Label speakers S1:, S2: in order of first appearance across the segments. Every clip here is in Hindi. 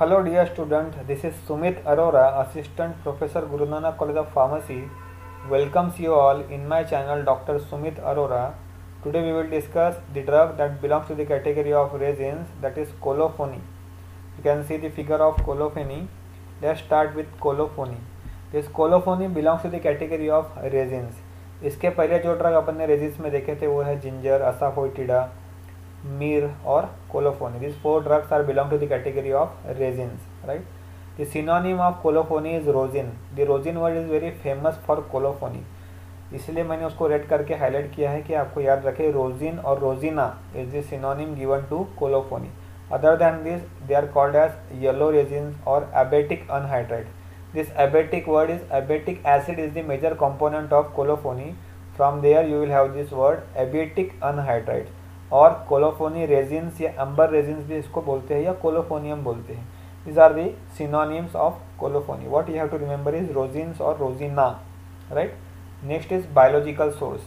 S1: Hello dear student, this is Sumit Arora, Assistant Professor Guru Nanak College of Pharmacy. Welcomes you all in my channel Dr. Sumit Arora. Today we will discuss the drug that belongs to the category of resins, that is colophony. You can see the figure of colophony. Let's start with colophony. This colophony belongs to the category of resins. इसके पहले जो ड्रग अपन ने रेजिन्स में देखे थे वो है जिंजर, असाफोइटिडा, मीर और colophony. These four drugs are belong to the category of resins, right? The synonym of colophony is rosin. The rosin word is very famous for colophony. इसलिए मैंने उसको रेड करके हाईलाइट किया है कि आपको याद रखें रोजिन और रोजिना is the synonym given to colophony. Other than this, they are called as yellow resins or abatic anhydride. This abatic word is abatic acid is the major component of colophony. From there you will have this word abatic anhydride. और कोलोफोनी रेजिन्स या अम्बर रेजिन्स भी इसको बोलते हैं या कोलोफोनियम बोलते हैं. This are the synonyms of colophony. What you have to remember is rosins और rosina, right. Next is biological source.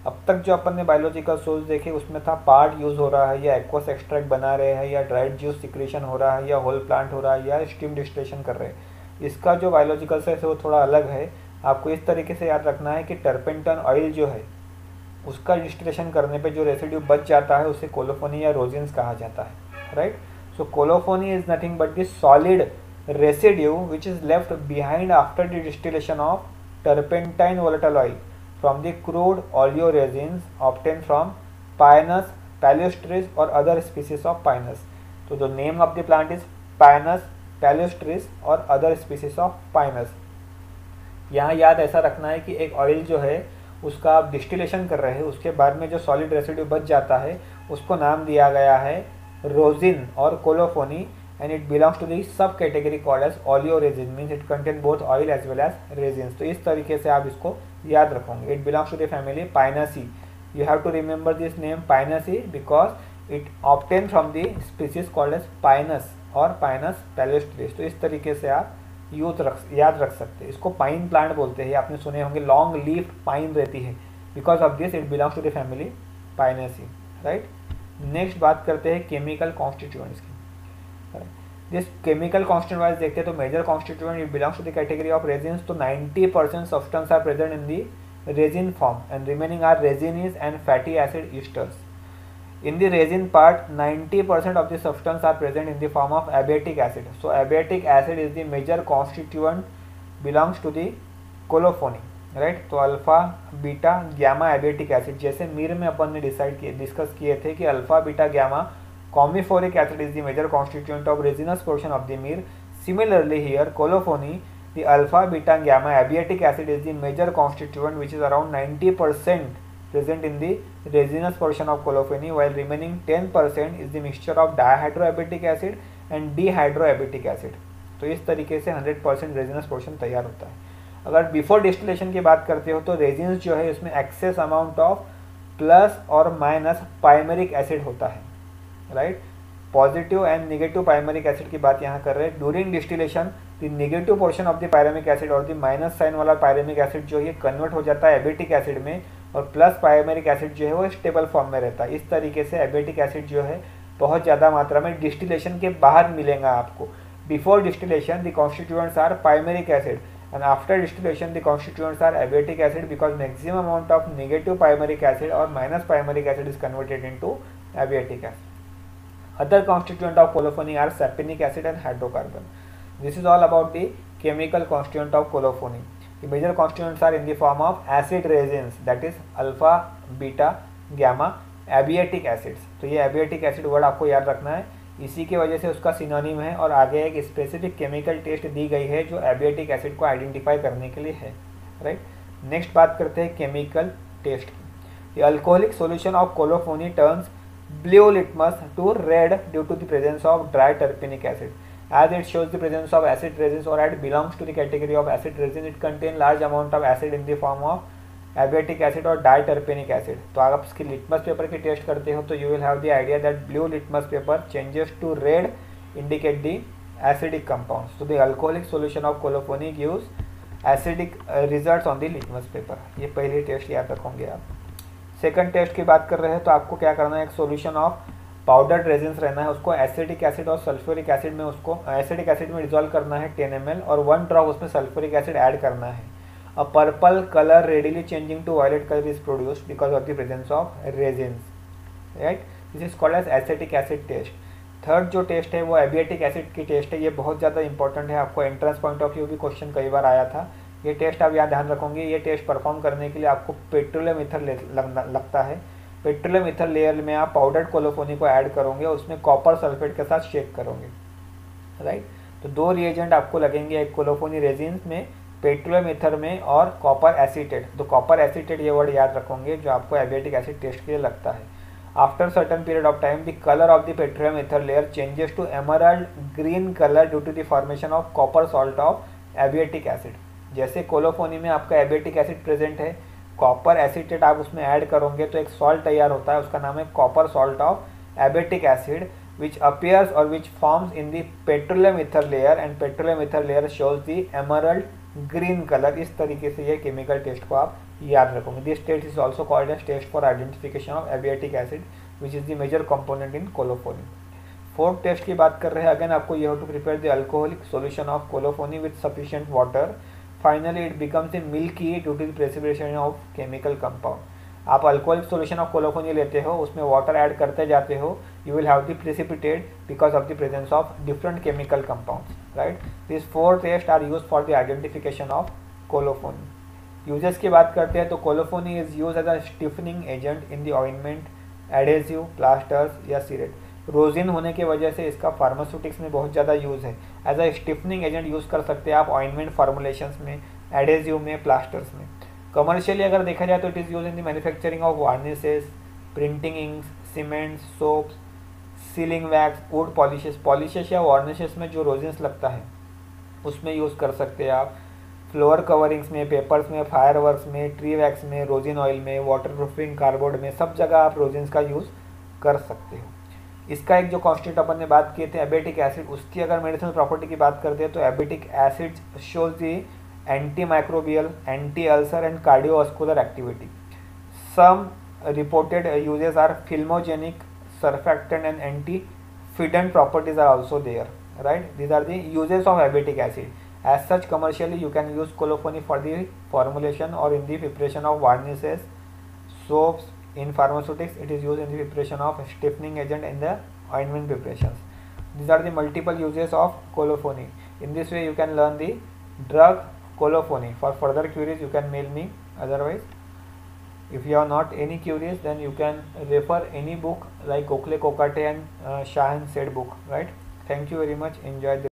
S1: अब तक जो अपन ने बायोलॉजिकल सोर्स देखे उसमें था पार्ट यूज हो रहा है या एक्वस एक्सट्रैक्ट बना रहे हैं या ड्राइड जूस सिक्रेशन हो रहा है या होल प्लांट हो रहा है या स्टीम डिस्टिलेशन कर रहे हैं. इसका जो बायोलॉजिकल सोर्स है वो थोड़ा अलग है. आपको इस तरीके से याद रखना है कि टर्पेंटन ऑयल जो है उसका डिस्टिलेशन करने पे जो रेसिड्यू बच जाता है उसे कोलोफोनी या रोजिन्स कहा जाता है, right. So colophony is nothing but the solid residue which is left behind after the distillation of turpentine volatile oil from the crude oleo resins obtain from Pinus, palustris और अदर स्पीसीज ऑफ पाइनस. तो the name of the plant is Pinus, palustris और अदर स्पीसीज ऑफ पाइनस. यहाँ याद ऐसा रखना है कि एक ऑयल जो है उसका आप डिस्टिलेशन कर रहे हैं, उसके बाद में जो सॉलिड रेसिड्यू बच जाता है उसको नाम दिया गया है रोजिन और colophony. And it belongs to the subcategory called as oleo resin. Means it contain both oil as well as resins. तो इस तरीके से आप इसको याद रखोगे. It belongs to the family Pinaceae. You have to remember this name Pinaceae because it obtain from the species called as Pinus और पाइनस पैलियोस्ट्रिस. तो इस तरीके से आप याद रख सकते हैं. इसको पाइन प्लांट बोलते हैं. आपने सुने होंगे लॉन्ग लीफ पाइन रहती है. Because of this it belongs to the family Pinaceae, right. Next बात करते हैं केमिकल कॉन्स्टिट्यूएंट्स की. दिस केमिकल कॉन्स्टिट्यूएंट वाइज देखते हैं तो major constituent it belongs to the category of resins. तो 90% substance are present in the resin form and remaining are resenes and fatty acid esters. In the resin part, 90% of the substance are present in the form of abatic acid. So abatic acid is the major constituent belongs to the colophony, right. तो alpha beta gamma abietic acid जैसे मीर में अपन ने डिस्कस किए थे कि alpha beta gamma commiphoric acid is the major constituent of resinous portion of the myrrh. Similarly here colophony, the alpha beta gamma abatic acid is the major constituent which is around 90% present in the resinous portion of colophony, while remaining 10% is the mixture of dihydroabatic acid and dehydroabatic acid. तो इस तरीके से 100% रेजिनस पोर्शन तैयार होता है. अगर बिफोर डिस्टिलेशन की बात करते हो तो रेजिन्स जो है उसमें एक्सेस अमाउंट ऑफ प्लस और माइनस पाइमेरिक एसिड होता है, right. Positive and negative pimaric acid की बात यहाँ कर रहे हैं. During distillation the negative portion of the pimaric acid और द माइनस साइन वाला पायरेमिक एसिड जो है कन्वर्ट हो जाता है एबेटिक एसिड में और प्लस पाइमेरिक एसिड जो है वो स्टेबल फॉर्म में रहता है. इस तरीके से एबेटिक एसिड जो है बहुत ज़्यादा मात्रा में डिस्टिलेशन के बाहर मिलेगा आपको. Before distillation the constituents are pimaric acid and after distillation the constituents are abietic acid because maximum amount of negative pimaric acid और minus pimaric acid is converted into abietic acid. Other constituent of colophony are sapinic acid and hydrocarbon. This is all about the chemical constituent of colophony. The major constituents are in the form of acid resins, that is alpha, beta, gamma, abatic acids. तो ये abatic acid वर्ड आपको याद रखना है. इसी की वजह से उसका सिनोनिम है और आगे एक स्पेसिफिक केमिकल टेस्ट दी गई है जो abatic acid को आइडेंटिफाई करने के लिए है, राइट. नेक्स्ट बात करते हैं केमिकल टेस्ट की. The alcoholic solution of colophony turns blue litmus to red due to the presence of dry terpenic acid. As it shows the presence of acid resins or it belongs to the category of acid resin, it contain large amount of acid in the form of abatic acid or diterpenic acid. तो अगर आप इसकी लिटमस पेपर की टेस्ट करते हो तो you will have the idea that blue litmus paper changes to red indicate the acidic compounds. So the alcoholic solution of colophony gives acidic results on the litmus paper. ये पहली टेस्ट याद रखोगे आप. सेकंड टेस्ट की बात कर रहे हैं तो आपको क्या करना है, एक सॉल्यूशन ऑफ पाउडर्ड रेजिन्स रहना है, उसको एसिटिक एसिड और सल्फ्यूरिक एसिड में, उसको एसिटिक एसिड में डिजोल्व करना है 10 ml और 1 ड्रॉप उसमें सल्फ्यूरिक एसिड ऐड करना है. A purple colour readily changing to violet colour is produced because of the presence of resins, right. This is called as acetic acid test. Third जो टेस्ट है वो एबियाटिक एसिड की टेस्ट है. ये बहुत ज़्यादा इंपॉर्टेंट है, आपको एंट्रेंस पॉइंट ऑफ व्यू भी क्वेश्चन कई बार आया था. ये टेस्ट आप यहाँ ध्यान रखोगे. ये टेस्ट परफॉर्म करने के लिए आपको पेट्रोलियम ईथर लगता है. पेट्रोलियम ईथर लेयर में आप पाउडर्ड कोलोफोनी को ऐड करोगे, उसमें कॉपर सल्फेट के साथ शेक करोगे, राइट. तो 2 रिएजेंट आपको लगेंगे, एक कोलोफोनी रेजिन में, पेट्रोलियम ईथर में और कॉपर एसीटेट. तो कॉपर एसीटेट ये वर्ड याद रखोगे जो आपको एबियाटिक एसिड टेस्ट के लिए लगता है. After certain period of time, the color of the petroleum ether layer changes to emerald green color due to the formation of copper salt of abiatic acid. जैसे कोलोफोनी में आपका एबियाटिक एसिड प्रेजेंट है, कॉपर एसीटेट आप उसमें ऐड करोगे तो एक सॉल्ट तैयार होता है, उसका नाम है copper salt of abietic acid, which appears or which forms in the petroleum ether layer and petroleum ether layer shows the emerald green color. इस तरीके से ये केमिकल टेस्ट को आप याद रखोगे. This test is also called as test for identification of abietic acid which is the major component in colophony. Fourth test की बात कर रहे हैं. अगेन आपको you have to prepare the alcoholic solution of colophony with sufficient water. Finally it becomes a milky due to the precipitation of chemical compound. आप अल्कोहलिक सॉल्यूशन ऑफ कोलोफोनी लेते हो, उसमें वाटर ऐड करते जाते हो, you will have the precipitate because of the presence of different chemical compounds, right. This 4 test are use for the identification of colophony. Uses की बात करते हैं तो colophony is use as a stiffening agent in the ointment, adhesive, plasters या सीरेट. रोजिन होने की वजह से इसका फार्मास्यूटिक्स में बहुत ज़्यादा यूज़ है. As a stiffening agent use कर सकते हैं आप ऑइंटमेंट फार्मुलेशंस में, एडेसिव में, प्लास्टर्स में. कमर्शियली अगर देखा जाए तो it is use in the manufacturing of varnishes, printing inks, cements, soaps, sealing wax, wood polishes या वार्निशेस में जो रोजिन्स लगता है उसमें यूज़ कर सकते हैं आप. फ्लोर कवरिंग्स में, पेपर्स में, फायरवर्क्स में, ट्री वैक्स में, रोजिन ऑयल में, वाटरप्रूफिंग कार्डबोर्ड में, सब जगह आप रोजिन्स का यूज़ कर सकते हो. इसका एक जो कॉन्स्टिट्यूट अपन ने बात किए थे एबियाटिक एसिड, उसकी अगर मेडिसिनल प्रॉपर्टी की बात करते हैं तो abietic acid shows the anti microbial, anti ulcer and cardiovascular activity. Some reported uses are filmogenic, surfactant and anti-fidant properties are also there, right. These are the uses of abiatic acid. As such, commercially you can use colophony for the formulation or in the preparation of varnishes, soaps. In pharmaceutics it is used in the preparation of stiffening agent in the ointment preparations. These are the multiple uses of colophony. In this way you can learn the drug colophony. For further queries you can mail me. Otherwise, if you are not any curious, then you can refer any book like Gokhale Kokate and Shah and Said book, right. Thank you very much. Enjoy the